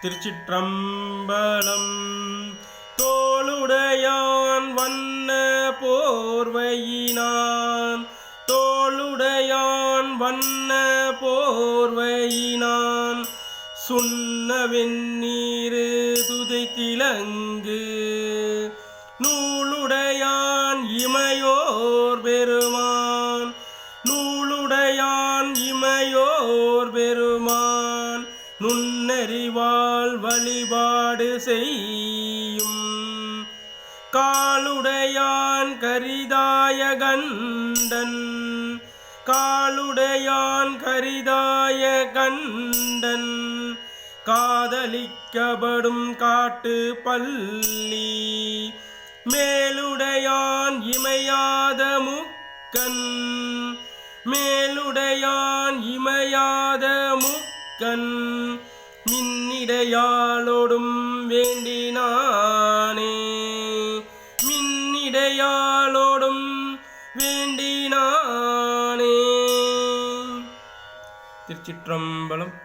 திருச்சிற்றம்பலம். தோளுடையான் வண்ண போர்வையினான், தோளுடையான் வண்ண போர்வையினான், சுண்ண வெந்நீரு துதைத்திலங்கு நூலுடையான் இமையோர் பெருமான், நூலுடையான் இமையோர் பெருமான், நுண்ணறிவால் வழிபாடு செய்யும் காலுடையான் கரிதாய கண்டன், காலுடையான் கரிதாய கண்டன், காதலிக்கப்படும் காட்டு பள்ளி மேலுடையான் இமையாத முக்கன், மேலுடையான் இமையாத முக்கன், மின்னிடையாளோடும் வேண்டினானே, மின்னிடையாளோடும் வேண்டினானே. திருச்சிற்றம்பலம்.